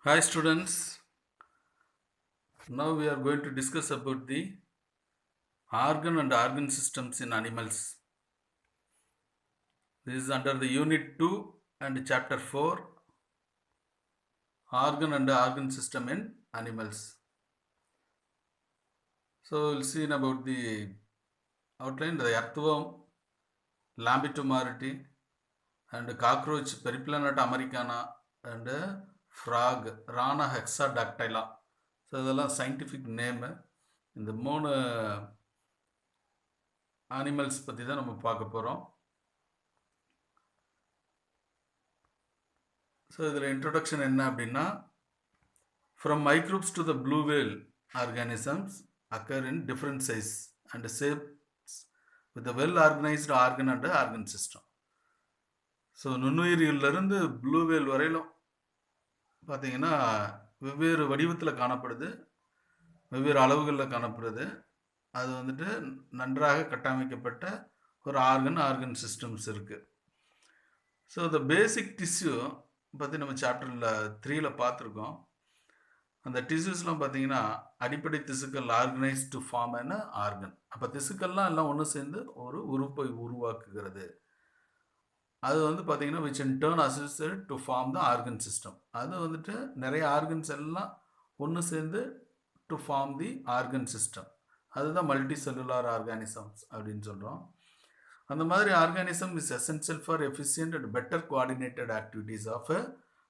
Hi students, now we are going to discuss about the organ and organ systems in animals. This is under the unit 2 and chapter 4, organ and organ system in animals. So we'll see about the outline, the earthworm, Lambetomority, and cockroach, Periplaneta americana, and frog, Rana hexadactyla. So இதெல்லாம் scientific name. இந்த மூணு animals பற்றி தான் நம்ம பார்க்க போகிறோம். So இதில் introduction என்ன அப்படின்னா, from microbes to the blue whale organisms occur in different size and shapes with well organised organ and organ system. So நுண்ணுயிரிலிருந்து ப்ளூ வேல் வரையிலும் பார்த்தீங்கன்னா வெவ்வேறு வடிவத்தில் காணப்படுது, வெவ்வேறு அளவுகளில் காணப்படுது. அது வந்துட்டு நன்றாக கட்டமைக்கப்பட்ட ஒரு ஆர்கன் சிஸ்டம்ஸ் இருக்குது. ஸோ த பேசிக் டிஷ்யூ பற்றி நம்ம சாப்டரில் 3ல் பார்த்துருக்கோம். அந்த டிஷ்யூஸ்லாம் பார்த்தீங்கன்னா அடிப்படை திசுக்கள் ஆர்கனைஸ் டு ஃபார்ம் என்ன ஆர்கன். அப்போ திசுக்கள்லாம் எல்லாம் ஒன்று சேர்ந்து ஒரு உறுப்பை உருவாக்குகிறது. அது வந்து பார்த்தீங்கன்னா which in turn associate to form the organ system. அது வந்துட்டு நிறைய ஆர்கன்ஸ் எல்லாம் ஒன்று சேர்ந்து to form the organ system. அதுதான் மல்டி செல்லுலார் ஆர்கானிசம்ஸ் அப்படின்னு சொல்கிறோம். அந்த மாதிரி organism is essential for efficient and better coordinated activities of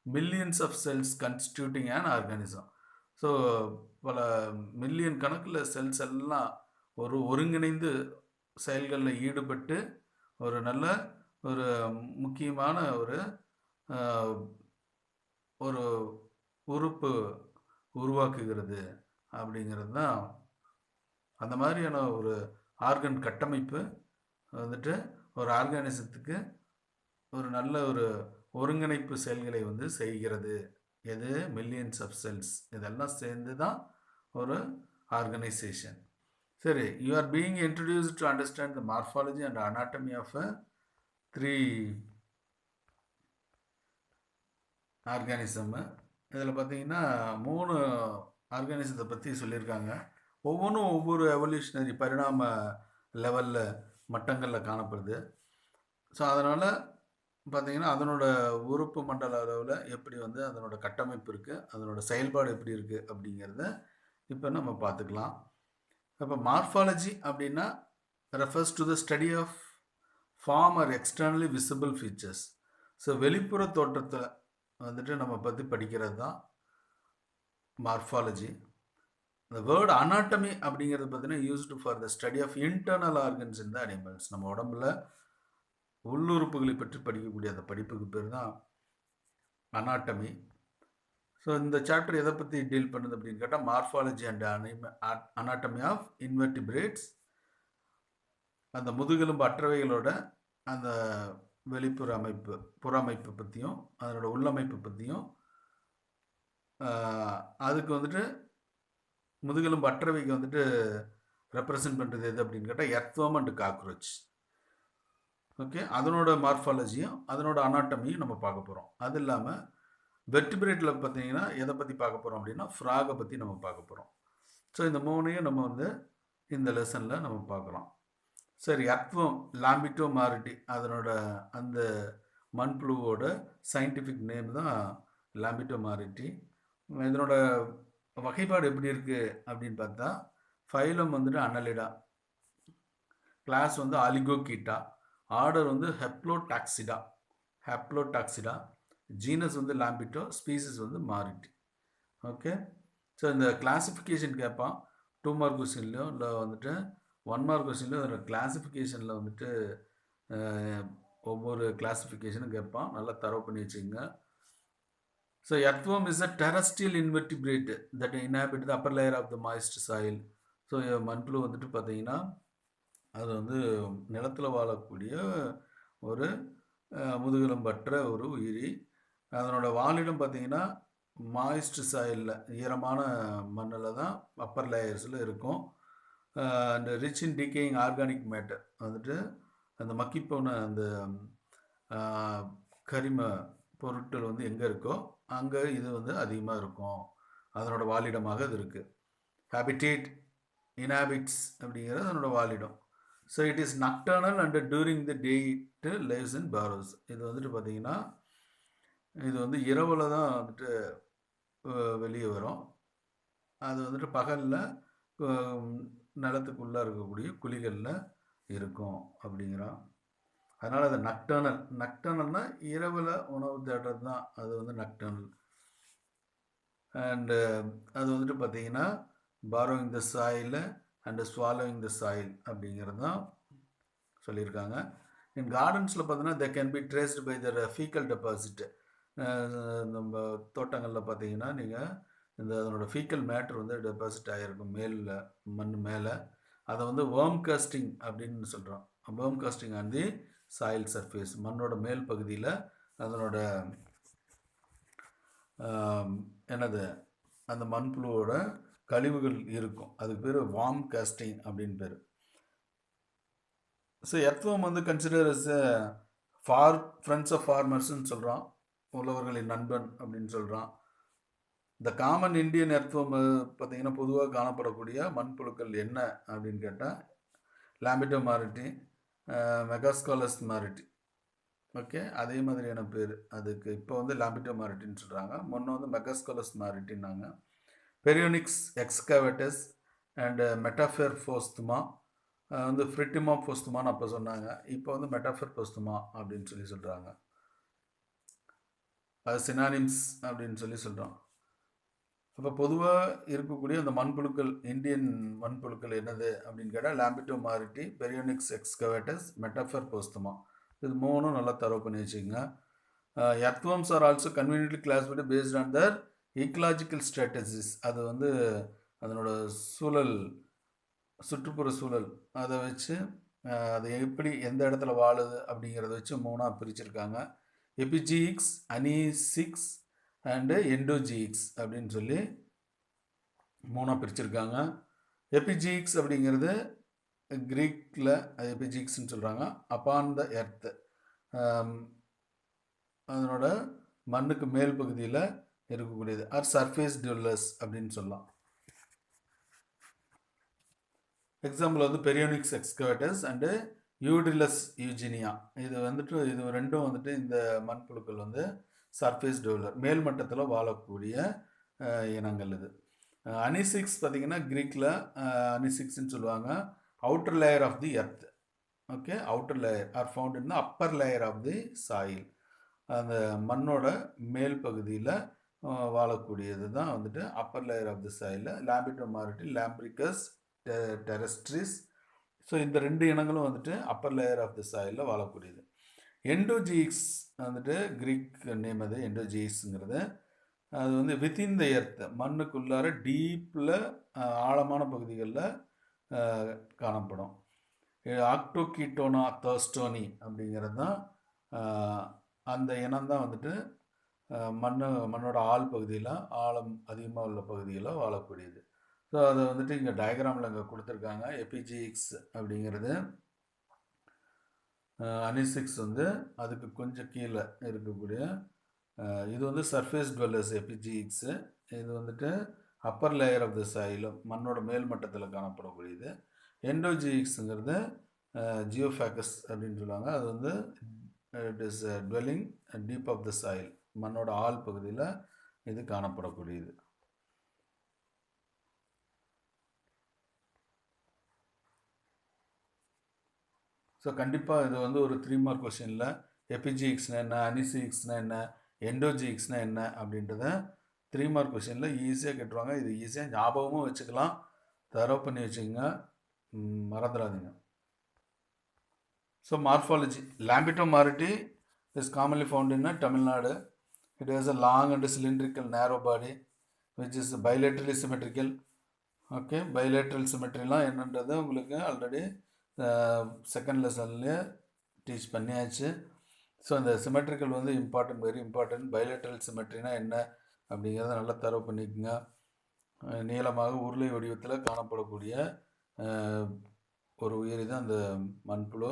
millions of cells constituting an organism. So பல மில்லியன் கணக்கில் செல்ஸ் எல்லாம் ஒரு ஒருங்கிணைந்து செயல்களில் ஈடுபட்டு ஒரு நல்ல ஒரு முக்கியமான ஒரு உறுப்பு உருவாக்குகிறது அப்படிங்கிறது தான். அந்த மாதிரியான ஒரு ஆர்கன் கட்டமைப்பு வந்துட்டு ஒரு ஆர்கானிசத்துக்கு ஒரு நல்ல ஒரு ஒருங்கிணைப்பு செயல்களை வந்து செய்கிறது. எது? Millions of cells. இதெல்லாம் சேர்ந்து தான் ஒரு ஆர்கனைசேஷன். சரி, you are being introduced to understand the morphology and anatomy of 3 organism. இதில் பார்த்தீங்கன்னா 3 ஆர்கானிசத்தை பற்றி சொல்லியிருக்காங்க. ஒவ்வொன்றும் ஒவ்வொரு எவல்யூஷனரி பரிணாம லெவலில் மட்டங்களில் காணப்படுது. ஸோ அதனால் பார்த்தீங்கன்னா அதனோட உறுப்பு மண்டல அளவில் எப்படி வந்து அதனோட கட்டமைப்பு இருக்குது, அதனோட செயல்பாடு எப்படி இருக்குது அப்படிங்கிறத இப்போ நம்ம பார்த்துக்கலாம். இப்போ மார்ஃபாலஜி அப்படின்னா refers to the study of form or externally visible features. So வெளிப்புற தோற்றத்தை வந்துட்டு நம்ம பற்றி படிக்கிறது தான் மார்ஃபாலஜி. இந்த வேர்டு அனாட்டமி அப்படிங்கிறது பார்த்தீங்கன்னா used for the study of internal organs in the animals. நம்ம உடம்புல உள்ளுறுப்புகளை பற்றி படிக்கக்கூடிய அந்த படிப்புக்கு பேர் தான் அனாட்டமி. ஸோ இந்த சாப்டர் எதை பற்றி டீல் பண்ணுது அப்படின்னு கேட்டால் morphology and anatomy of invertebrates. அந்த முதுகெலும்பு அற்றவைகளோட அந்த வெளிப்புற அமைப்பு, புற அமைப்பு பற்றியும் அதனோட உள்ளமைப்பு பற்றியும், அதுக்கு வந்துட்டு முதுகெலும்பு அற்றவைக்கு வந்துட்டு ரெப்ரசன்ட் பண்ணுறது எது அப்படின்னு கேட்டால் எர்த்வம் அண்ட் காக்ரோச். ஓகே, அதனோட மார்ஃபாலஜியும் அதனோட அனாட்டமியும் நம்ம பார்க்க போகிறோம். அது இல்லாமல் வெர்டிபிரேட்டில் பார்த்தீங்கன்னா எதை பற்றி பார்க்க போகிறோம் அப்படின்னா ஃப்ராகை பற்றி நம்ம பார்க்க போகிறோம். ஸோ இந்த 3ஐயும் நம்ம வந்து இந்த லெசனில் நம்ம பார்க்குறோம். சரி, எர்த்வம் லாம்பிட்டோமாரிட்டி அதனோட அந்த மண்புழுவோட சயின்டிஃபிக் நேம் தான் லாம்பிட்டோமாரிட்டி. இதனோட வகைப்பாடு எப்படி இருக்குது அப்படின்னு பார்த்தா ஃபைலம் வந்துட்டு அன்னலிடா, கிளாஸ் வந்து ஆலிகோகீட்டா, ஆர்டர் வந்து ஹெப்ளோடாக்சிடா, ஜீனஸ் வந்து லாம்பிட்டோ, ஸ்பீசிஸ் வந்து மாரிட்டி. ஓகே, ஸோ இந்த கிளாசிஃபிகேஷன் கேட்பான் 2 மார்க் கொஸ்டின்லையும் இல்லை வந்துட்டு 1 மார்க் கொஸ்டின்லையும் அதோட கிளாசிஃபிகேஷனில் வந்துட்டு ஒவ்வொரு கிளாசிஃபிகேஷனும் கேட்பான். நல்லா தரவு பண்ணி வச்சுக்கோங்க. So earthworm is a terrestrial invertebrate that inhabit the upper layer of the moist soil. So மண்புழு வந்துட்டு பார்த்தீங்கன்னா அது வந்து நிலத்தில் வாழக்கூடிய ஒரு முதுகெலும்பற்ற ஒரு உயிரி. அதனோட வாழிடம் பார்த்தீங்கன்னா மாய்ஸ்ட் சாயிலில், ஈரமான மண்ணில் தான் அப்பர் லேயர்ஸில் இருக்கும். And rich in decaying organic matter வந்துட்டு அந்த மக்கிப்போன அந்த கரிம பொருட்கள் வந்து எங்கே இருக்கோ அங்கே இது வந்து அதிகமாக இருக்கும். அதனோட வாழிடமாக அது இருக்குது. ஹேபிடேட் இன்ஹாபிட்ஸ் அப்படிங்கிறது அதனோட வாழிடம். So it is nocturnal and during the day it lives in burrows. இது வந்துட்டு பார்த்தீங்கன்னா இது வந்து இரவில் தான் வந்துட்டு வெளியே வரும். அது வந்துட்டு பகலில் நிலத்துக்குள்ளே இருக்கக்கூடிய குழிகளில் இருக்கும் அப்படிங்கிறான். அதனால் அது நக்டர்னல்னால் இரவில் உணவு தேடுறது தான் அது வந்து நக்டர்னல். அண்டு அது வந்துட்டு பார்த்தீங்கன்னா borrowing the soil and swallowing the soil அப்படிங்கிறது தான் சொல்லியிருக்காங்க. இன் கார்டன்ஸில் பார்த்தீங்கன்னா they can be traced by their fecal deposit. நம்ம தோட்டங்களில் பார்த்தீங்கன்னா நீங்கள் இந்த அதனோட ஃபீக்கல் மேட்ரு வந்து டெபாசிட் ஆகிருக்கும் மண் மேலே. அதை வந்து வேர்ம் காஸ்டிங் அப்படின்னு சொல்கிறோம். Worm casting on the soil surface, மண்ணோட மேல் பகுதியில் அதனோட என்னது அந்த மண்புழுவோட கழிவுகள் இருக்கும். அதுக்கு பேர் வார்ம் காஸ்டிங் அப்படின்னு பேர். ஸோ எர்த்வொர்ம் வந்து கன்சிடர் அஸ் ஃப்ரெண்ட்ஸ் ஆஃப் ஃபார்மர்ஸ்ன்னு சொல்கிறான், உழவர்களின் நண்பன் அப்படின்னு சொல்கிறான். இந்த காமன் இந்தியன் எர்த்வொர்ம் பார்த்திங்கன்னா பொதுவாக காணப்படக்கூடிய மண்புழுக்கள் என்ன அப்படின்னு கேட்டால் லாம்பிட்டோ மாரிட்டி, மெகாஸ்காலஸ் மாரிட்டி. ஓகே, அதே மாதிரியான பேர் அதுக்கு. இப்போ வந்து லாம்பிட்டோ மாரிட்டின்னு சொல்கிறாங்க, முன்ன வந்து மெகாஸ்காலஸ் மாரிட்டின்னாங்க. பெரியோனிக்ஸ் எக்ஸ்கவேட்டஸ் அண்ட் மெட்டாஃபர் போஸ்துமா வந்து ஃப்ரிட்டிமா போஸ்துமான்னு அப்போ சொன்னாங்க. இப்போ வந்து மெட்டாஃபர் போஸ்துமா அப்படின்னு சொல்கிறாங்க. அது சினானிம்ஸ் அப்படின்னு சொல்கிறோம். அப்போ பொதுவாக இருக்கக்கூடிய அந்த மண்புழுக்கள், இந்தியன் மண்புழுக்கள் என்னது அப்படின்னு கேட்டால் லாம்பிட்டோ மாரிட்டி, பெரியோனிக்ஸ் எக்ஸ்கவேட்டஸ், மெட்டாஃபர் போஸ்துமா. இது மூணும் நல்லா தரவு பண்ணி வச்சுக்கோங்க. Earthworms are also conveniently classified based on their ecological strategies. அது வந்து அதனோட சுற்றுப்புற சூழல் அதை வச்சு அது எப்படி எந்த இடத்துல வாழுது அப்படிங்கிறத வச்சு மூணாக பிரிச்சிருக்காங்க. எபிஜிக்ஸ், அனிசிக்ஸ் அண்டு எண்டோஜிக்ஸ் அப்படின்னு சொல்லி மூணாக பிரிச்சிருக்காங்க. எபிஜிக்ஸ் அப்படிங்கிறது கிரீக்கில் எபிஜிக்ஸ்ன்னு சொல்கிறாங்க. அப்பான் த எர்த், அதனோட மண்ணுக்கு மேல் பகுதியில் இருக்கக்கூடியது. ஆர் சர்ஃபேஸ் டியூலர்ஸ் அப்படின்னு சொல்லலாம். எக்ஸாம்பிள் வந்து பெரியோனிக்ஸ் எக்ஸ்கவேட்டர்ஸ் அண்டு யூடிலஸ் யூஜினியா. இது ரெண்டும் வந்துட்டு இந்த மண்புழுக்கள் வந்து சர்ஃபேஸ் டியூலர், மேல் மட்டத்தில் வாழக்கூடிய இனங்கள். இது அனிசிக்ஸ் பார்த்திங்கன்னா கிரீக்கில் அனிசிக்ஸ்ன்னு சொல்லுவாங்க. Outer layer of the earth. Okay, outer layer are found in the upper layer of the soil. அந்த மண்ணோட மேல் பகுதியில் வாழக்கூடியது தான் வந்துட்டு upper layer of the soil. Lampito mauritii, Lumbricus terrestris. So இந்த ரெண்டு இனங்களும் வந்துட்டு அப்பர் லேயர் ஆஃப் தி சாயிலில் வாழக்கூடியது. எண்டோஜிக்ஸ் வந்துட்டு கிரீக் நேம். அது எண்டோஜிக்ஸுங்கிறது அது வந்து வித்தின் த எர்த், மண்ணுக்குள்ளார டீப்பில் ஆழமான பகுதிகளில் காணப்படும். ஆக்டோகீட்டோனா தர்ஸ்டோனி அப்படிங்கிறது தான் அந்த இனம் தான் வந்துட்டு மண்ணோட ஆழ் பகுதியில், ஆழம் அதிகமாக உள்ள பகுதியில் வாழக்கூடியது. ஸோ அதை வந்துட்டு இங்கே டயக்ராமில் இங்கே கொடுத்துருக்காங்க. எபிஜிக்ஸ் அப்படிங்கிறது, அனிசிக்ஸ் வந்து அதுக்கு கொஞ்சம் கீழே இருக்கக்கூடிய இது வந்து சர்ஃபேஸ் டுவெல்லர்ஸ் எபிஜிக்ஸு. இது வந்துட்டு அப்பர் லேயர் ஆஃப் த சாயிலும், மண்ணோட மேல் மட்டத்தில் காணப்படக்கூடியது. எண்டோஜிக்ஸுங்கிறது ஜியோஃபேக்கஸ் அப்படின்னு சொல்லுவாங்க. அது வந்து it is dwelling deep of the soil, மண்ணோட ஆழ் பகுதியில் இது காணப்படக்கூடியது. ஸோ கண்டிப்பாக இது வந்து ஒரு 3 மார்க் கொஸ்டினில் எபிஜிக்ஸ்னால் என்ன, அனிசிக்ஸ்னால் என்ன, எண்டோஜிக்ஸ்னால் என்ன அப்படின்றத 3 மார்க் கொஸ்டினில் ஈஸியாக கேட்டுருவாங்க. இது ஈஸியாக ஞாபகமும் வச்சுக்கலாம், தரவு பண்ணி வச்சுக்கோங்க, மறந்துடாதீங்க. So morphology. Lampito mauritii is commonly found in Tamil Nadu. It has a long and cylindrical narrow body which is bilaterally symmetrical. Okay, bilateral சிமெட்ரிலாம் என்னன்றது உங்களுக்கு ஆல்ரெடி செகண்ட் லெசன்லேயே டீச் பண்ணியாச்சு. ஸோ அந்த சிமெட்ரிக்கல் வந்து இம்பார்ட்டன்ட், வெரி இம்பார்ட்டன்ட். பைலேட்ரல் சிமெட்ரினா என்ன அப்படிங்கிறத நல்லா தரவு பண்ணிக்கோங்க. நீளமாக உருளை வடிவத்தில் காணப்படக்கூடிய ஒரு உயிரி தான் அந்த மண்புழு.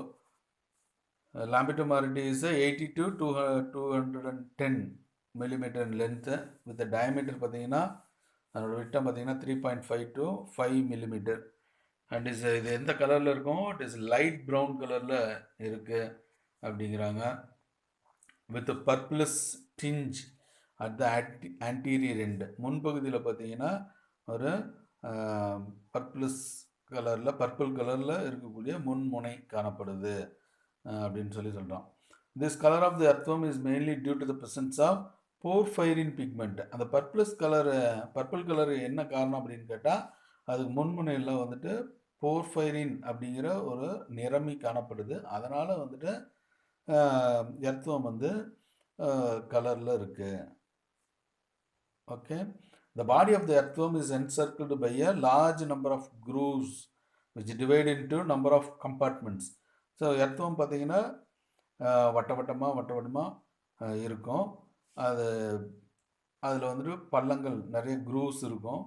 lambetum arity is 80 to 210 millimeter in length with the diameter பார்த்தீங்கன்னா அதோட விட்டம் பார்த்தீங்கன்னா 3.5 to 5 millimeter அண்ட் இது எந்த கலரில் இருக்கும், இட் இஸ் லைட் ப்ரௌன் கலரில் இருக்குது அப்படிங்கிறாங்க. With purplish tinge at the anterior end, முன்பகுதியில் பார்த்தீங்கன்னா ஒரு பர்பிள் கலரில் இருக்கக்கூடிய முன்முனை காணப்படுது அப்படின்னு சொல்கிறோம். This colour of the earthworm is mainly due to the presence of porphyrin pigment. அந்த பர்பிள் கலர் என்ன காரணம் அப்படின்னு கேட்டால் அதுக்கு முன்முனையில் வந்துட்டு போர்ஃபைரின் அப்படிங்கிற ஒரு நிறமி காணப்படுது. அதனால் வந்துட்டு எர்த்வொர்ம் வந்து கலரில் இருக்குது. Okay, the body of the earthworm is encircled by a large number of grooves which divide into number of compartments. So earthworm பார்த்தீங்கன்னா வட்டமாக இருக்கும். அதில் வந்துட்டு பள்ளங்கள் நிறைய grooves இருக்கும்.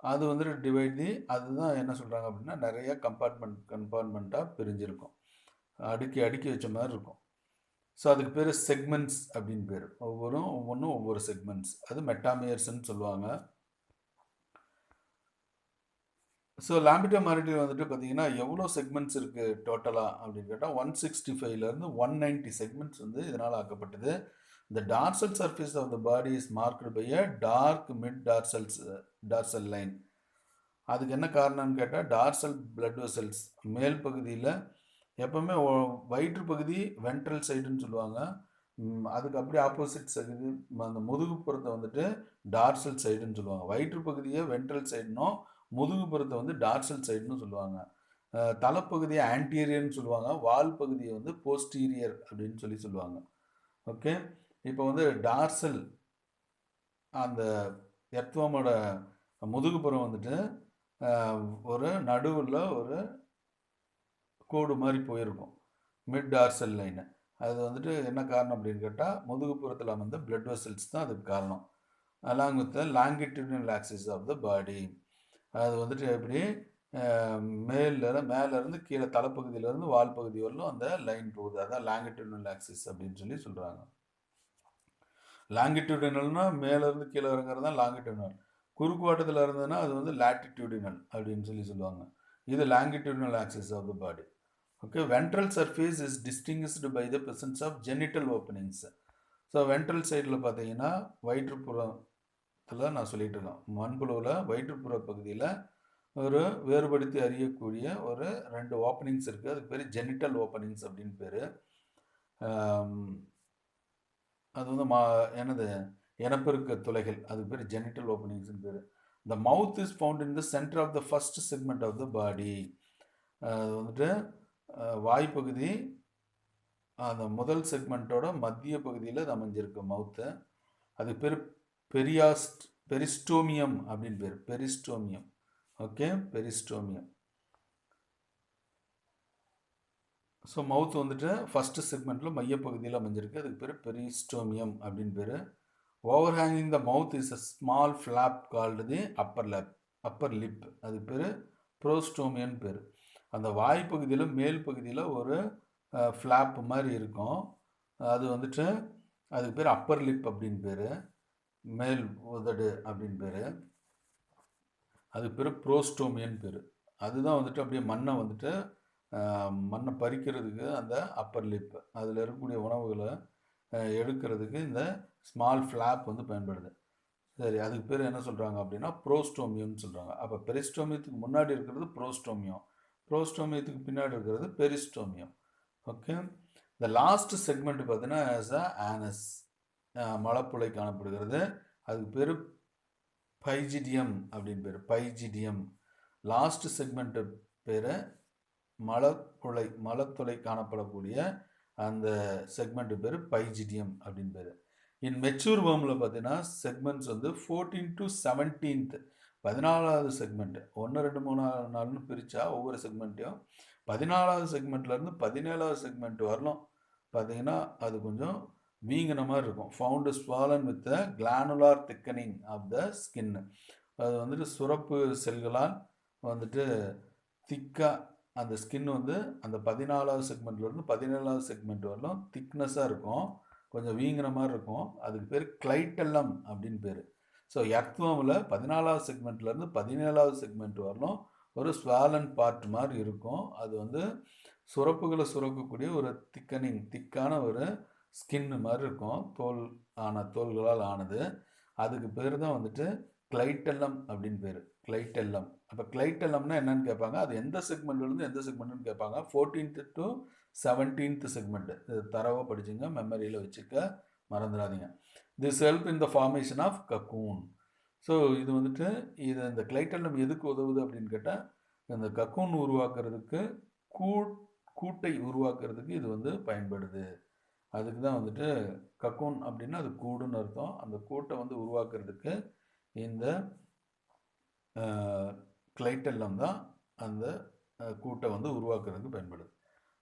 அது வந்துட்டு டிவைட் அதுதான் என்ன சொல்கிறாங்க அப்படின்னா நிறைய கம்பார்ட்மெண்ட்டாக பிரிஞ்சிருக்கும், அடுக்கி வச்ச மாதிரி இருக்கும். ஸோ அதுக்கு பேர் செக்மெண்ட்ஸ் அப்படின்னு பேர். ஒவ்வொன்றும் ஒவ்வொரு செக்மெண்ட்ஸ், அது மெட்டாமியர்ஸ்ன்னு சொல்லுவாங்க. ஸோ லாம்பிட்டம் ஆரிட்டியில் வந்துட்டு பார்த்தீங்கன்னா எவ்வளோ செக்மெண்ட்ஸ் இருக்குது டோட்டலாக அப்படின்னு கேட்டால் 165லேருந்து 190 செக்மெண்ட்ஸ் வந்து இதனால் ஆக்கப்பட்டது. The dorsal surface of the body is marked by a dark mid-dorsal line. அதுக்கு என்ன காரணம்னு கேட்டால் டார்சல் பிளட் வெசல்ஸ் மேல் பகுதியில் எப்போவுமே வயிற்று பகுதி வென்ட்ரல் சைடுன்னு சொல்லுவாங்க. அதுக்கு அப்படியே ஆப்போசிட் சைடு அந்த முதுகுப்புறத்தை வந்துட்டு டார்சல் சைடுன்னு சொல்லுவாங்க. வயிற்று பகுதியை வென்ட்ரல் சைடுனும் முதுகுப்புறத்தை வந்து டார்சல் சைடுன்னு சொல்லுவாங்க. தலைப்பகுதியை ஆன்டீரியர்னு சொல்லுவாங்க, வால் பகுதியை வந்து போஸ்டீரியர் அப்படின்னு சொல்லுவாங்க. ஓகே, இப்போ வந்து டார்சல் அந்த எர்த்வொர்மோட முதுகுப்புறம் வந்துட்டு ஒரு நடுவில் ஒரு கோடு மாதிரி போயிருக்கும், மிட் டார்சல் லைனு. அது வந்துட்டு என்ன காரணம் அப்படின்னு கேட்டால் முதுகுப்புறத்தில் வந்து பிளட் வெசல்ஸ் தான் அதுக்கு காரணம். Along with the longitudinal axis of the body. அது வந்துட்டு எப்படி மேலேருந்து கீழே தலைப்பகுதியிலேருந்து வால் பகுதி வரலும் அந்த லைன் போகுது, அதான் லாங்கிடியூடினல் ஆக்சிஸ் அப்படின்னு சொல்கிறாங்க. லாங்கிடியூடினல்னா மேலேருந்து கீழே இறங்குறது தான் லாங்கிடியூடினல். குறுக்குவாட்டத்தில் இருந்ததுன்னா அது வந்து லாட்டிடியூடினல் அப்படின்னு சொல்லுவாங்க. இது longitudinal axis of the body. Okay, ventral surface is distinguished by the presence of genital openings. So ventral சைடில் பார்த்தீங்கன்னா வயிற்றுப்புறத்தில் நான் சொல்லிட்டு இருக்கேன், மண்புழுவில் வயிற்றுப்புற பகுதியில் ஒரு வேறுபடுத்தி அறியக்கூடிய ஒரு 2 ஓப்பனிங்ஸ் இருக்குது. அதுக்கு பேர் ஜெனிட்டல் ஓப்பனிங்ஸ் அப்படின்னு பேர். அது வந்து இனப்பெருக்க துளைகள், அதுக்கு பேர் ஜெனிட்டல் ஓப்பனிங்ஸ்னு பேர். The mouth is found in the centre of the first segment of the body. அது வந்துட்டு வாய்ப்பகுதி அந்த முதல் செக்மெண்ட்டோட மத்திய பகுதியில் அது அமைஞ்சிருக்கு மவுத்து. அதுக்கு பேர் பெரிஸ்டோமியம் அப்படின்னு பேர், பெரிஸ்டோமியம். ஓகே, பெரிஸ்டோமியம். ஸோ மவுத் வந்துட்டு ஃபஸ்ட்டு செக்மெண்ட்டில் மையப்பகுதியில் அமைஞ்சிருக்கு, அதுக்கு பேர் பெரிஸ்டோமியம் அப்படின்னு பேர். Overhanging the mouth is a small flap called the upper lip, அதுக்கு பேர் ப்ரோஸ்டோமியன் பேர். அந்த வாய்ப்பகுதியில் மேல் பகுதியில் ஒரு ஃப்ளாப் மாதிரி இருக்கும், அது வந்துட்டு அதுக்கு பேர் அப்பர் லிப் அப்படின்னு பேர், மேல் உதடு அப்படின்னு பேர். அதுக்கு பேர் ப்ரோஸ்டோமியன் பேர். அதுதான் வந்துட்டு அப்படியே மண்ணை பறிக்கிறதுக்கு அந்த அப்பர் லிப், அதில் இருக்கக்கூடிய உணவுகளை எடுக்கிறதுக்கு இந்த ஸ்மால் ஃப்ளாப் வந்து பயன்படுது. சரி, அதுக்கு பேர் என்ன சொல்கிறாங்க அப்படின்னா ப்ரோஸ்டோமியம்னு சொல்கிறாங்க. அப்போ பெரிஸ்டோமியத்துக்கு முன்னாடி இருக்கிறது ப்ரோஸ்டோமியம், ப்ரோஸ்டோமியத்துக்கு பின்னாடி இருக்கிறது பெரிஸ்டோமியம். ஓகே, இந்த லாஸ்ட் செக்மெண்ட் பார்த்தீங்கன்னா ஆஸ் அ ஆனஸ், மலப்புழை காணப்படுகிறது. அதுக்கு பேர் பைஜிடியம் அப்படின்னு பேர், பைஜிடியம். லாஸ்ட் செக்மெண்ட்டு பேர் மலத்துளை காணப்படக்கூடிய அந்த செக்மெண்ட் பேர் பைஜிடியம் அப்படின்னு பேர். இன் மெச்சூர் வேர்மில் பார்த்தீங்கன்னா செக்மெண்ட்ஸ் வந்து 14 to 17th 14வது செக்மெண்ட், 1 2 3 4ன்னு பிரித்தா ஒவ்வொரு செக்மெண்ட்டையும் 14வது செக்மெண்ட்லேருந்து 17வது செக்மெண்ட் வரலாம் பார்த்தீங்கன்னா அது கொஞ்சம் வீங்கின மாதிரி இருக்கும். Found swollen with the glandular thickening of the skin. அது வந்துட்டு சுரப்பு செல்களால் வந்துட்டு திக்காக அந்த ஸ்கின் வந்து அந்த 14வது செக்மெண்ட்லேருந்து 17வது செக்மெண்ட் வரலும் திக்னஸாக இருக்கும், கொஞ்சம் வீங்கிற மாதிரி இருக்கும். அதுக்கு பேர் கிளைட்டெல்லம் அப்படின்னு பேர். ஸோ எர்த்வார்மில் 14வது செக்மெண்ட்லேருந்து 17வது செக்மெண்ட் வரலும் ஒரு ஸ்வாலன் பார்ட் மாதிரி இருக்கும். அது வந்து சுரப்புகளை சுரக்கக்கூடிய ஒரு திக்கான ஒரு ஸ்கின்னு மாதிரி இருக்கும், தோள்களால் ஆனது. அதுக்கு பேர் தான் வந்துட்டு கிளைட்டெல்லம் அப்படின்னு பேர், கிளைட்டெல்லம். அப்போ கிளைட்டெல்லம்னா என்னன்னு கேட்பாங்க, அது எந்த செக்மெண்ட்லேருந்து எந்த செக்மெண்ட்னு கேட்பாங்க. 14th to 17th segment. இது தரவாக படிச்சுங்க, மெமரியில் வச்சுக்க மறந்துடாதீங்க. This help in the formation of cocoon. So இது வந்துட்டு இந்த கிளைட்டெல்லம் எதுக்கு உதவுது அப்படின்னு கேட்டால், இந்த கக்கூன் உருவாக்குறதுக்கு கூட்டை உருவாக்குறதுக்கு இது வந்து பயன்படுது. அதுக்கு தான் வந்துட்டு கக்கூன் அப்படின்னா அது கூடுன்னு அர்த்தம். அந்த கூட்டை வந்து உருவாக்குறதுக்கு இந்த கிளைட்டெல்லம் தான் அந்த கூட்டை வந்து உருவாக்குறதுக்கு பயன்படுது.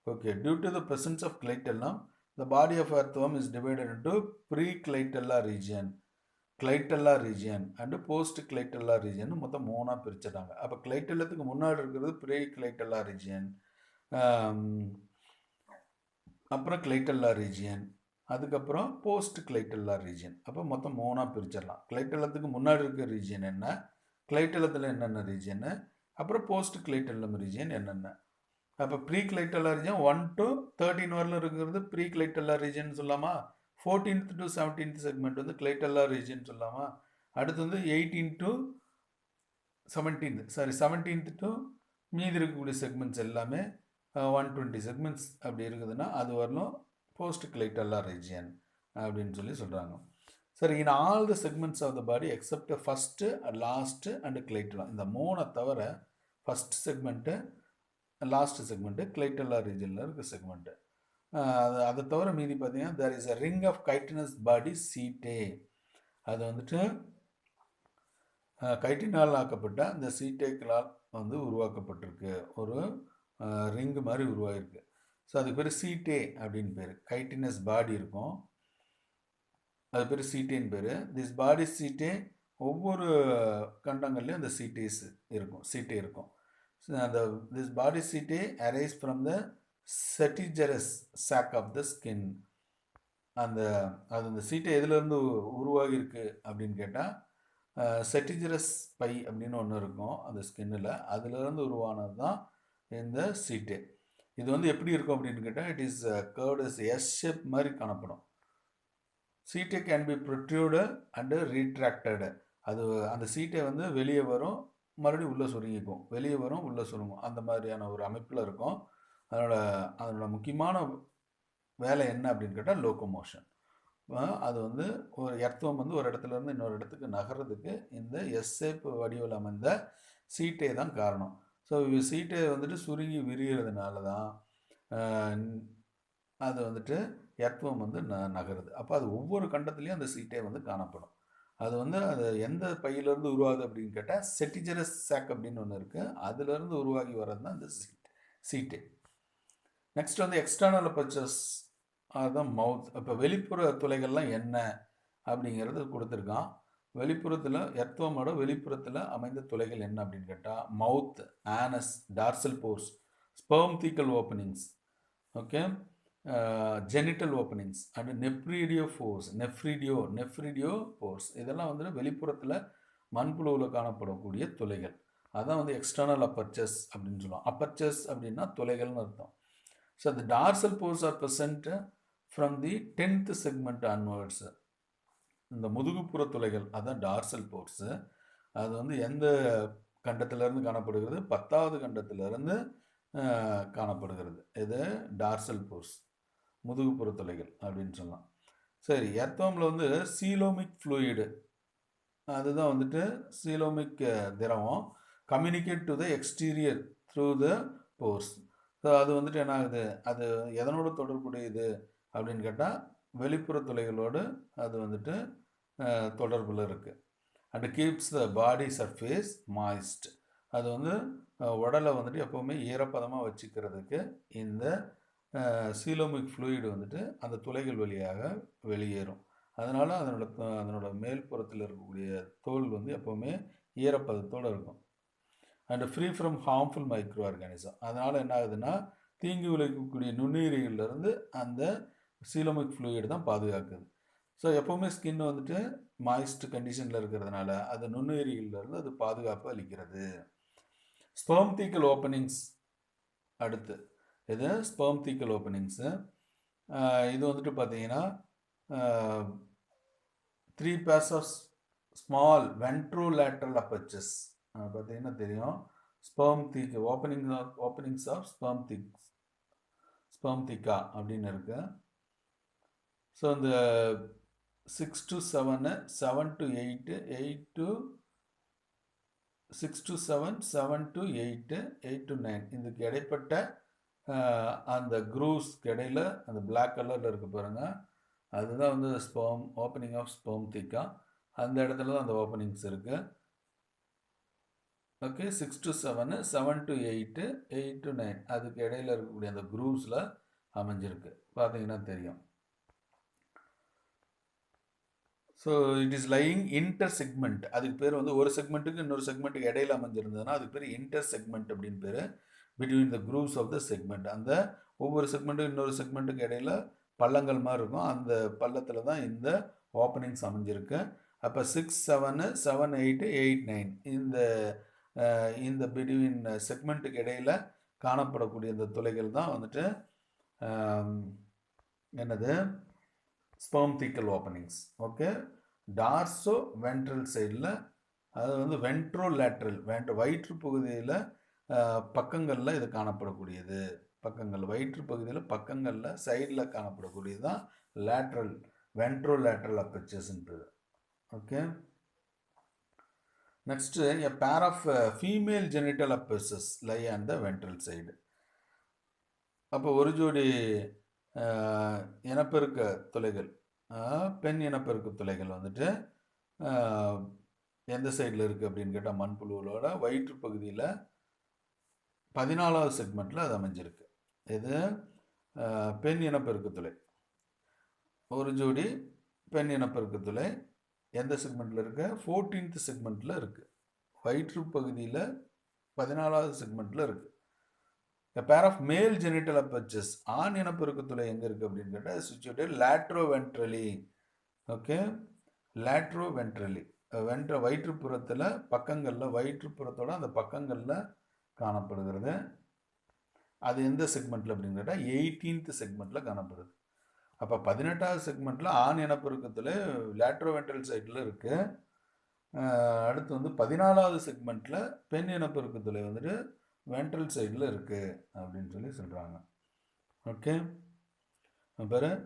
Okay, due to the presence of clitellum, the body of earthworm is divided into pre clitellar region, clitellar region and post clitellar region மொத்தம் 3ஆக பிரிச்சிட்டாங்க. அப்போ கிளைட்டெல்லத்துக்கு முன்னாடி இருக்கிறது ப்ரீ கிளைட்டெல்லா ரீஜியன், அப்புறம் கிளைட்டெல்லா ரீஜியன், அதுக்கப்புறம் போஸ்ட் கிளைட்டெல்லா ரீஜியன். அப்போ மொத்தம் 3ஆக பிரிச்சிடலாம். கிளைட்டெல்லத்துக்கு முன்னாடி இருக்கிற ரீஜியன் என்ன, கிளைட்டெல்லத்தில் என்னென்ன ரீஜியனு, அப்புறம் போஸ்ட் கிளைட்டெல்லம் ரீஜியன் என்னென்ன. அப்போ ப்ரீ கிளைட்டெல்லா ரீஜியன் 1 to 13 வரலும் இருக்கிறது ப்ரீ கிளைட்டெல்லா ரீஜியன் சொல்லாமா. 14th to 17th செக்மெண்ட் வந்து கிளைட்டெல்லா ரீஜியன் சொல்லாமா. அடுத்து வந்து 18 to 17th to மீதி இருக்கக்கூடிய செக்மெண்ட்ஸ் எல்லாமே 120 செக்மெண்ட்ஸ் அப்படி இருக்குதுன்னா அது வரலும் போஸ்ட் கிளைட்டெல்லா ரீஜியன் அப்படின்னு சொல்கிறாங்க. சரி, in all the segments of the body except first, last and clitellum, இந்த 3 தவிர first segment, last segment, clitellar ரீஜனில் இருக்க செக்மெண்ட்டு, அதை தவிர மீதி பார்த்தீங்கன்னா there is a ring of chitinous body setae. அது வந்துட்டு கைட்டினால் ஆக்கப்பட்ட அந்த சீட்டேக்களால் வந்து உருவாக்கப்பட்டிருக்கு, ஒரு ரிங்கு மாதிரி உருவாகிருக்கு. ஸோ அதுக்கு பேர் சீட்டே அப்படின்னு பேர். கைட்டினஸ் பாடி இருக்கும், அது பேர் சீட்டேன்னு பேர். திஸ் பாடி சீட்டே, ஒவ்வொரு கண்டங்கள்லேயும் அந்த சீட்டே இருக்கும். அந்த this body setae arise from the setigerous sac of the skin. அந்த சீட்டை எதுலேருந்து உருவாகியிருக்கு அப்படின்னு கேட்டால், செட்டிஜரஸ் பை அப்படின்னு ஒன்று இருக்கும் அந்த ஸ்கின்னில், அதுலேருந்து உருவானது தான் இந்த சீட்டே. இது வந்து எப்படி இருக்கும் அப்படின்னு கேட்டால், it is curved S shape மாதிரி காணப்படும். Setae can be protruded and retracted. அது அந்த சீட்டை வந்து வெளியே வரும், மறுபடியும் உள்ளே சுருங்கிக்கும், வெளியே வரும், உள்ளே சுருங்கும், அந்த மாதிரியான ஒரு அமைப்பில் இருக்கும். அதனோட முக்கியமான வேலை என்ன அப்படின்னு கேட்டால் லோக்கோமோஷன். அது வந்து ஒரு எர்த்வார்ம் வந்து ஒரு இடத்துலேருந்து இன்னொரு இடத்துக்கு நகர்றதுக்கு இந்த எஸ் ஷேப் வடிவில் அமைந்த சீட்டே தான் காரணம். ஸோ சீட்டை வந்துட்டு சுருங்கி விரிகிறதுனால தான் அது வந்துட்டு எர்த்வார்ம் வந்து நகருது. அப்போ அது ஒவ்வொரு கண்டத்துலேயும் அந்த சீட்டே வந்து காணப்படும். அது வந்து அது எந்த பையிலேருந்து உருவாகுது அப்படின்னு கேட்டால் செட்டிஜரஸ் சாக் அப்படின்னு ஒன்று இருக்குது, அதுலேருந்து உருவாகி வர்றது தான் இந்த சீட்டே. நெக்ஸ்ட் வந்து எக்ஸ்டர்னல் அபர்ச்சர்ஸ் அதுதான் மவுத். இப்போ வெளிப்புற துளைகள்லாம் என்ன அப்படிங்கிறது கொடுத்துருக்கான். வெளிப்புறத்தில் எர்த்வார்மோட வெளிப்புறத்தில் அமைந்த துளைகள் என்ன அப்படின்னு கேட்டால் mouth, anus, dorsal pores, spermathecal openings, okay, genital openings and nephridiopores. இதெல்லாம் வந்து வெளிப்புறத்தில் மண்புழுவில் காணப்படக்கூடிய துளைகள். அதான் வந்து எக்ஸ்டர்னல் அப்பர்ச்சர்ஸ் அப்படின்னு சொல்லுவோம். அப்பர்ச்சர்ஸ் அப்படின்னா துளைகள்னு அர்த்தம். So the dorsal pores are present from the 10th segment onwards. இந்த முதுகுப்புற துளைகள் அதான் டார்சல் போர்ஸு. அது வந்து எந்த கண்டத்திலேருந்து காணப்படுகிறது, 10வது கண்டத்திலிருந்து காணப்படுகிறது. இது டார்சல் போர்ஸ், முதுகுப்புற துளைகள் அப்படின்னு சொல்லலாம். சரி, எர்த்வார்மில் வந்து சீலோமிக் ஃப்ளூயிடு, அதுதான் வந்துட்டு சீலோமிக் திரவம், communicate to the exterior through the force. So அது வந்துட்டு என்ன ஆகுது, அது எதனோட தொடர்புடையது அப்படின்னு கேட்டால் வெளிப்புற துளைகளோடு அது வந்துட்டு தொடர்பில் இருக்குது. And keeps the body surface moist. அது வந்து உடலை வந்துட்டு எப்போவுமே ஈரப்பதமாக வச்சுக்கிறதுக்கு இந்த சீலோமிக் ஃப்ளூயிடு வந்துட்டு அந்த துளைகள் வழியாக வெளியேறும். அதனால் அதனோட மேல்புறத்தில் இருக்கக்கூடிய தோல் வந்து எப்போவுமே ஈரப்பதத்தோடு இருக்கும். And free from harmful micro organism. அதனால் என்ன ஆகுதுன்னா தீங்கு விளைவிக்கக்கூடிய நுண்ணுயிரிகள்லேருந்து அந்த சீலமிக் ஃப்ளூயிட் தான் பாதுகாக்குது. ஸோ எப்போவுமே ஸ்கின் வந்துட்டு மாய்ஸ்ட் கண்டிஷனில் இருக்கிறதுனால அது நுண்ணுயிரிகள்லேருந்து அது பாதுகாப்பு அளிக்கிறது. ஸ்பெர்ம் தீக்கல் ஓப்பனிங்ஸ் அடுத்து இது ஸ்பெர்ம் தீக்கல் ஓப்பனிங்ஸு. இது வந்துட்டு பார்த்தீங்கன்னா 3 pairs of ஸ்மால் வென்ட்ரோலேட்ரல் அப்பச்சஸ் பார்த்தீங்கன்னா தெரியும். ஸ்பெர்ம் தீக்கு ஓப்பனிங்ஸ் ஆஃப் ஸ்பெர்ம் தீக்கா அப்படின்னு இருக்கு. ஸோ இந்த 6 to 7, 7 to 8, 8 to 6 to 7, 7 to 8, 8 to 9 இதுக்கு இடைப்பட்ட அந்த க்ரூவ்ஸ்க்கு இடையில அந்த பிளாக் கலரில் இருக்கு பாருங்க, அதுதான் வந்து ஸ்பெர்ம் ஓப்பனிங் ஆஃப் ஸ்பெர்ம் தீக்கா. அந்த இடத்துல தான் அந்த ஓப்பனிங்ஸ் இருக்கு. ஓகே, 6 to 7, 7 to 8, 8 to 9 அதுக்கு இடையில இருக்கக்கூடிய அந்த க்ரூவ்ஸில் அமைஞ்சிருக்கு, பார்த்தீங்கன்னா தெரியும். So it is lying inter segment. அதுக்கு பேர் வந்து ஒரு செக்மெண்ட்டுக்கு இன்னொரு செக்மெண்ட்டுக்கு இடையில அமைஞ்சிருந்ததுன்னா அதுக்கு பேர் இன்டர் செக்மெண்ட் அப்படின்னு பேர். Between the grooves of the segment, அந்த ஒவ்வொரு செக்மெண்ட்டுக்கு இன்னொரு செக்மெண்ட்டுக்கு இடையில பள்ளங்கள் மாதிரி இருக்கும், அந்த பள்ளத்தில் தான் இந்த ஓப்பனிங்ஸ் அமைஞ்சிருக்கு. அப்போ 6, 7, 7, 8, 8, 9 இந்த பிட்வீன் செக்மெண்ட்டுக்கு இடையில காணப்படக்கூடிய இந்த துளைகள் தான் வந்துட்டு என்னது spermathecal openings. Okay, dorso ventral சைடில், அது வந்து வென்ட்ரோலேட்ரல் வயிற்று பகுதியில் பக்கங்களில் இது காணப்படக்கூடியது. பக்கங்கள் வயிற்று பகுதியில் பக்கங்களில் சைடில் காணப்படக்கூடியது தான் லேட்ரல் வென்ட்ரோலேட்ரல் அப்பச்சஸ்ன்றது. Okay, next a pair of female genital apices lie on the ventral side. அப்போ ஒரு ஜோடி இனப்பெருக்க துளைகள், பெண் இனப்பெருக்க துளைகள் வந்துட்டு எந்த சைடில் இருக்குது அப்படின்னு கேட்டால் மண்புழுவோட வயிற்று பகுதியில் 14வது செக்மெண்ட்டில் அது அமைஞ்சிருக்கு. இது பெண் இனப்பெருக்க துளை. ஒரு ஜோடி பெண் இனப்பெருக்க துளை எந்த செக்மெண்ட்டில் இருக்கு? 14th செக்மெண்ட்டில் இருக்குது. வயிற்று பகுதியில் 14வது செக்மெண்ட்டில் இருக்குது. A pair of male genital apertures, ஆண் இனப்பெருக்க துளை எங்கே இருக்குது அப்படின்னு கேட்டால் situated lateroventrally. ஓகே, lateroventrally வயிற்றுப்புறத்தில் பக்கங்களில், வயிற்றுப்புறத்தோட அந்த பக்கங்களில் காணப்படுகிறது. அது எந்த செக்மெண்ட்டில் அப்படின்னு கேட்டால் 18th செக்மெண்ட்டில் காணப்படுது. அப்போ 18வது செக்மெண்ட்டில் ஆண் இனப்பெருக்கத்தில் லேட்ரோவென்ட்ரல் சைடில் இருக்குது. அடுத்து வந்து 14வது செக்மெண்ட்டில் பெண் இனப்பெருக்கத்தில் வந்துட்டு வென்ட்ரல் சைடில் இருக்குது அப்படின்னு சொல்கிறாங்க. ஓகே, அப்புறம்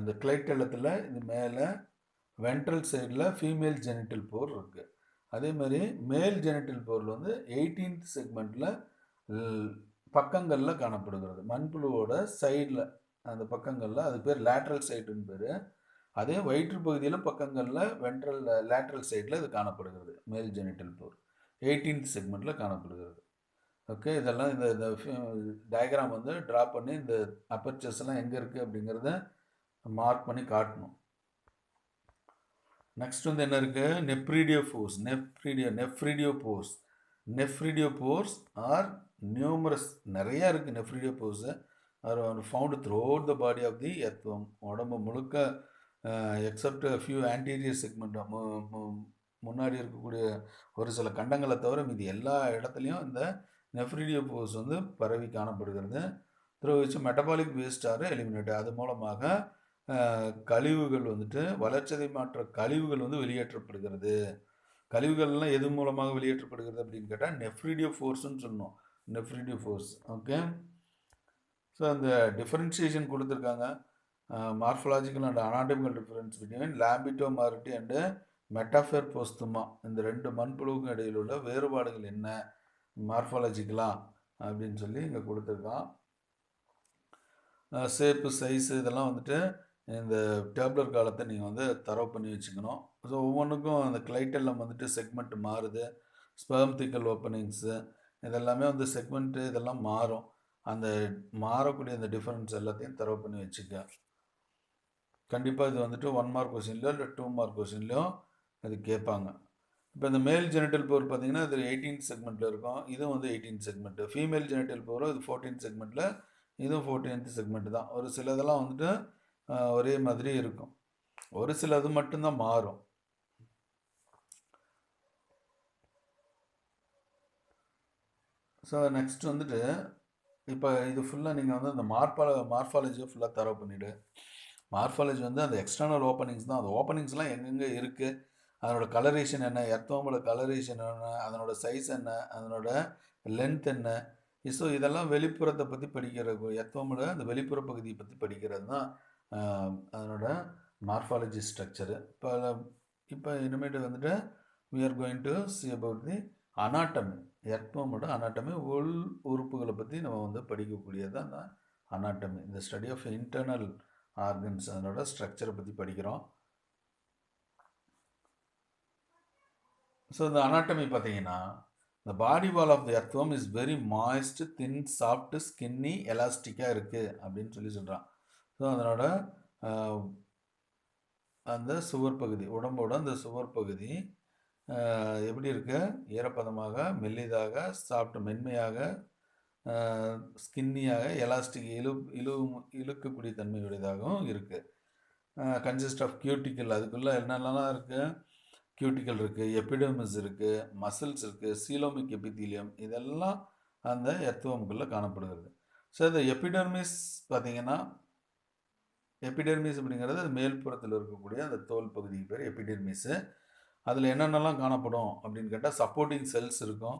இந்த கிளைட்டலத்தில் இது மேலே வென்ட்ரல் சைடில் ஃபீமேல் ஜெனிட்டல் போர் இருக்குது. அதே மாதிரி மேல் ஜெனிட்டல் போரில் வந்து 18th செக்மெண்ட்டில் பக்கங்களில் காணப்படுகிறது. மண்புழுவோட சைடில் அந்த பக்கங்களில், அது பேர் லேட்ரல் சைடுன்னு பேர். அதே வயிற்று பகுதியில் பக்கங்களில் வென்ட்ரல் லேட்ரல் சைடில் இது காணப்படுகிறது. மேல் ஜெனிட்டல் போர் 18th செக்மெண்ட்டில் காணப்படுகிறது. ஓகே, இதெல்லாம் இந்த டயக்ராம் வந்து ட்ரா பண்ணி இந்த அப்பர்ச்சர்ஸ் எல்லாம் எங்கே இருக்குது அப்படிங்கிறத மார்க் பண்ணி காட்டணும். நெக்ஸ்ட் வந்து என்ன இருக்குது? நெஃப்ரிடியோபோர்ஸ். நெஃப்ரிடியோபோர்ஸ் ஆர் நியூமரஸ், நிறையா இருக்குது nephridiopores. Are found throughout the body of the earthworm. உடம்பு முழுக்க எக்ஸப்ட் ஃபியூ ஆன்டீரியர் செக்மெண்ட், முன்னாடி இருக்கக்கூடிய ஒரு சில கண்டங்களை தவிர மீதி எல்லா இடத்துலையும் இந்த நெஃப்ரிடியோபோர்ஸ் வந்து பரவி காணப்படுகிறது. Through which metabolic waste are eliminate, அது மூலமாக கழிவுகள் வந்துட்டு வளர்ச்சிதை மாற்ற கழிவுகள் வந்து வெளியேற்றப்படுகிறது. கழிவுகள்லாம் எது மூலமாக வெளியேற்றப்படுகிறது அப்படின்னு கேட்டால் நெஃப்ரிடியோபோர்ஸ்ன்னு சொன்னோம். நெஃப்ரிடியோபோர்ஸ். ஓகே, ஸோ அந்த டிஃபரன்சியேஷன் கொடுத்துருக்காங்க. Morphological and anatomical difference between Lampito mauritii and Metaphire posthuma, இந்த ரெண்டு மண்புழுவுக்கும் இடையில் உள்ள வேறுபாடுகள் என்ன மார்ஃபாலஜிக்கலாக அப்படின்னு சொல்லி இங்கே கொடுத்துருக்கான். ஷேப்பு, சைஸு இதெல்லாம் வந்துட்டு இந்த டேப்லர் காலத்தை நீங்கள் வந்து தரவு பண்ணி வச்சுக்கணும். ஸோ ஒவ்வொன்றுக்கும் அந்த கிளைட்டெல்லாம் வந்துட்டு செக்மெண்ட் மாறுது. ஸ்பெர்ம் தீக்கல் ஓப்பனிங்ஸு இதெல்லாமே வந்து செக்மெண்ட்டு இதெல்லாம் மாறும். அந்த மாறக்கூடிய அந்த டிஃபரன்ஸ் எல்லாத்தையும் தரவு பண்ணி வச்சுக்க. கண்டிப்பாக இது வந்துட்டு 1 மார்க் கொஸ்டின்லையோ இல்லை 2 மார்க் கொஸ்டின்லையோ இது கேட்பாங்க. இப்போ இந்த மேல் ஜெனிட்டல் போர் பார்த்தீங்கன்னா இது 18th செக்மெண்ட்டில் இருக்கும், இதுவும் வந்து 18th செக்மெண்ட்டு. ஃபீமேல் ஜெனிட்டல் போரும் இது 14th செக்மெண்ட்டில், இதுவும் 14th செக்மெண்ட் தான். ஒரு சிலதெல்லாம் வந்துட்டு ஒரே மாதிரி இருக்கும், ஒரு சிலது மட்டும்தான் மாறும். ஸோ நெக்ஸ்ட் வந்துட்டு இப்போ இது ஃபுல்லாக நீங்கள் வந்து அந்த மார்ஃபாலஜியை ஃபுல்லாக தரவு பண்ணிவிடு. மார்ஃபாலஜி வந்து அந்த எக்ஸ்டர்னல் ஓப்பனிங்ஸ் தான். அந்த ஓப்பனிங்ஸ்லாம் எங்கெங்கே இருக்குது, அதனோட கலரேஷன் என்ன, எர்த்தோமோட கலரேஷன் என்ன, அதனோட சைஸ் என்ன, அதனோட லென்த் என்ன, ஸோ இதெல்லாம் வெளிப்புறத்தை பற்றி படிக்கிறது, எர்த்தோமோட அந்த வெளிப்புற பகுதியை பற்றி படிக்கிறது தான் அதனோட மார்ஃபாலஜி ஸ்ட்ரக்சரு. இப்போ இனிமேட்டு வந்துட்டு we are going to see about the anatomy. எர்த்வமோட அனாட்டமி, உள் உறுப்புகளை பற்றி நம்ம வந்து படிக்கக்கூடியது தான் அந்த அனாட்டமி. இந்த ஸ்டடி ஆஃப் இன்டர்னல் ஆர்கன்ஸ், அதனோட ஸ்ட்ரக்சரை பற்றி படிக்கிறோம். ஸோ இந்த அனாட்டமி பார்த்தீங்கன்னா, the body wall of the earthworm is very moist, thin, soft, skinny, எலாஸ்டிக்காக இருக்குது அப்படின்னு சொல்கிறான். ஸோ அதனோட அந்த சுவர் பகுதி, உடம்போட அந்த சுவர் பகுதி எப்படி இருக்கு, ஈரப்பதமாக, மெல்லிதாக, சாஃப்ட் மென்மையாக, ஸ்கின்னியாக, எலாஸ்டிக் இழுக்கக்கூடிய தன்மையுடையதாகவும் இருக்குது. கன்சிஸ்ட் ஆஃப் கியூட்டிக்கல், அதுக்குள்ளே என்னென்னலாம் இருக்குது, கியூட்டிக்கல் இருக்குது, எபிடர்மிஸ் இருக்குது, மசில்ஸ் இருக்குது, சீலோமிக் எபித்தீலியம், இதெல்லாம் அந்த எர்த்வமுக்குள்ளே காணப்படுகிறது. ஸோ இந்த எபிடர்மிஸ் பார்த்தீங்கன்னா, எபிடர்மிஸ் அப்படிங்கிறது மேல்புறத்தில் இருக்கக்கூடிய அந்த தோல் பகுதிக்கு பேர் எபிடர்மிஸு. அதில் என்னென்னலாம் காணப்படும் அப்படின்னு கேட்டால், சப்போர்ட்டிங் செல்ஸ் இருக்கும்,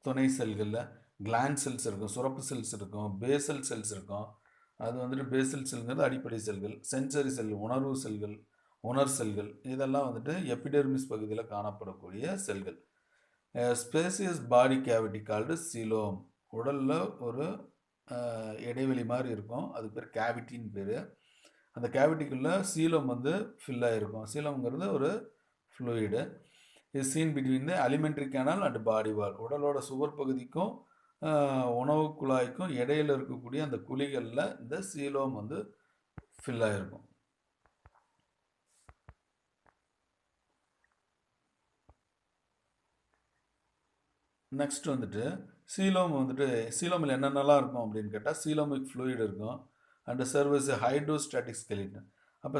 துணை செல்களில் கிளாண்ட் செல்ஸ் இருக்கும், சுரப்பு செல்ஸ் இருக்கும், பேசல் செல்ஸ் இருக்கும். அது வந்துட்டு பேசல் செல்ங்கிறது அடிப்படை செல்கள், சென்சரி செல் உணர்வு செல்கள், உணர் செல்கள், இதெல்லாம் வந்துட்டு எபிடெர்மிஸ் பகுதியில் காணப்படக்கூடிய செல்கள். ஸ்பேசியஸ் பாடி கேவிட்டி கால்டு சீலோம், உடலில் ஒரு இடைவெளி மாதிரி இருக்கும், அதுக்கு பேர் கேவிட்டின்னு பேர். அந்த கேவிட்டிக்குள்ளே சீலம் வந்து ஃபில் ஆகிருக்கும். சீலம்ங்கிறது ஒரு fluid. Is seen between the alimentary canal and body wall, உடலோட சுவர் பகுதிக்கும் உணவு குழாய்க்கும் இடையில் இருக்கக்கூடிய அந்த குழிகளில் இந்த சீலோம் வந்து ஃபில் ஆகிருக்கும். நெக்ஸ்ட் வந்துட்டு சீலோமில் என்னென்னலாம் இருக்கும் அப்படின்னு கேட்டால், சீலோமிக் ஃப்ளூயிட் இருக்கும் அண்ட் சர்வஸ் ஹைட்ரோஸ்டாட்டிக் ஸ்கெலிட்டன். அப்போ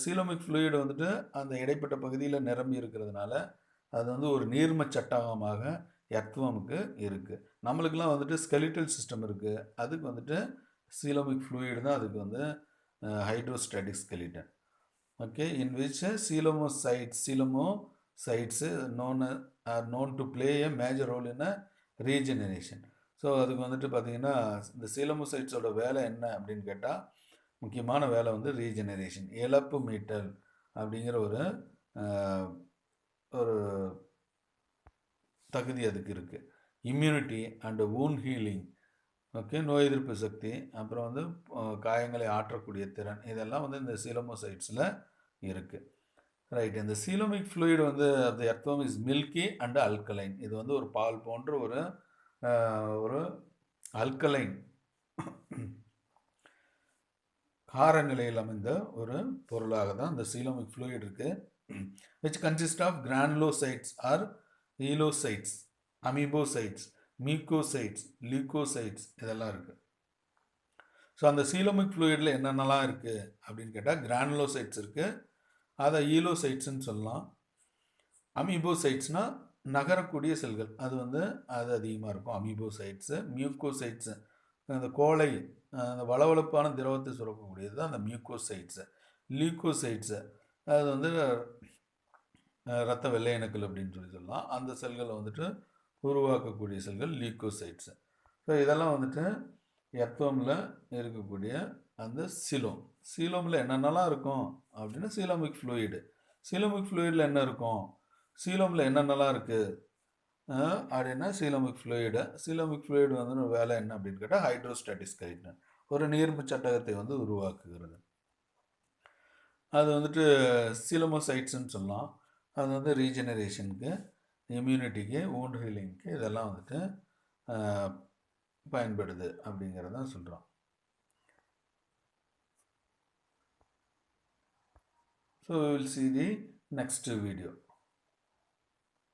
சீலோமிக் ஃப்ளூயிட் வந்துட்டு அந்த இடைப்பட்ட பகுதியில் நிரம்பி இருக்கிறதுனால அது வந்து ஒரு நீர்ம சட்டகமாக எர்த்வமுக்கு இருக்குது. நம்மளுக்கெல்லாம் வந்துட்டு ஸ்கெலிட்டல் சிஸ்டம் இருக்குது, அதுக்கு வந்துட்டு சீலோமிக் ஃப்ளூயிட் தான் அதுக்கு வந்து hydrostatic skeleton. Okay, in which coelomocytes known to play a major role in a regeneration. So அதுக்கு வந்துட்டு பார்த்தீங்கன்னா, இந்த சீலமோசைட்ஸோட வேலை என்ன அப்படின்னு கேட்டால், முக்கியமான வேலை வந்து ரீஜெனரேஷன், இழப்பு மீட்டல் அப்படிங்கிற ஒரு தகுதி அதுக்கு இருக்குது. Immunity and wound healing, okay, நோய் எதிர்ப்பு சக்தி, அப்புறம் வந்து காயங்களை ஆற்றக்கூடிய திறன், இதெல்லாம் வந்து இந்த சீலமோசைட்ஸில் இருக்குது. ரைட், இந்த சீலோமிக் ஃப்ளூயிட் வந்து அந்த எர்த்வம் இஸ் மில்கி அண்ட் அல்கலைன். இது வந்து ஒரு பால் போன்ற ஒரு அல்கலைன், கார நிலையில் அமைந்த ஒரு பொருளாக தான் இந்த சீலோமிக் ஃப்ளூயிட் இருக்குது. which consist of granulocytes or ஈலோசைட்ஸ், அமீபோசைட்ஸ், மியூக்கோசைட்ஸ், லியூக்கோசைட்ஸ், இதெல்லாம் இருக்குது. ஸோ அந்த சீலோமிக் ஃப்ளூயிடில் என்னென்னலாம் இருக்குது அப்படின்னு கேட்டால், கிரானுலோசைட்ஸ் இருக்குது, அதை ஈலோசைட்ஸ்ன்னு சொல்லலாம். அமீபோசைட்ஸ்னால் நகரக்கூடிய செல்கள், அது அதிகமாக இருக்கும் அமீபோசைட்ஸு. மியூக்கோசைட்ஸு அந்த கோளை, அந்த வளவளப்பான திரவத்தை சுரக்கக்கூடியது தான் அந்த மியூக்கோசைட்ஸு. லியூக்கோசைட்ஸு அது வந்து இரத்த வெள்ளை அணுக்கள் அப்படின்னு சொல்லலாம். அந்த செல்களை வந்துட்டு உருவாக்கக்கூடிய செல்கள் லியூக்கோசைட்ஸு. ஸோ இதெல்லாம் வந்துட்டு எர்த்வமில் இருக்கக்கூடிய அந்த சீலோமில் என்னென்னலாம் இருக்கும் அப்படின்னா, சீலோமிக் ஃப்ளூயிடு. சீலோமிக் ஃப்ளூயிடில் என்ன இருக்கும், சீலோமில் என்னென்னலாம் இருக்குது அப்படின்னா, சீலோமிக் ஃப்ளூயிடு வந்து வேலை என்ன அப்படின்னு கேட்டால், ஹைட்ரோஸ்டாட்டிக் ஸ்கெலிட்டன், ஒரு நீர்ம சட்டகத்தை வந்து உருவாக்குகிறது. அது வந்துட்டு சீலமோசைட்ஸ்ன்னு சொல்லலாம். அது வந்து ரீஜெனரேஷனுக்கு, இம்யூனிட்டிக்கு, வூண்ட் ஹீலிங்க்கு, இதெல்லாம் வந்துட்டு பயன்படுது அப்படிங்கிறத சொல்கிறோம். So we will see the next video.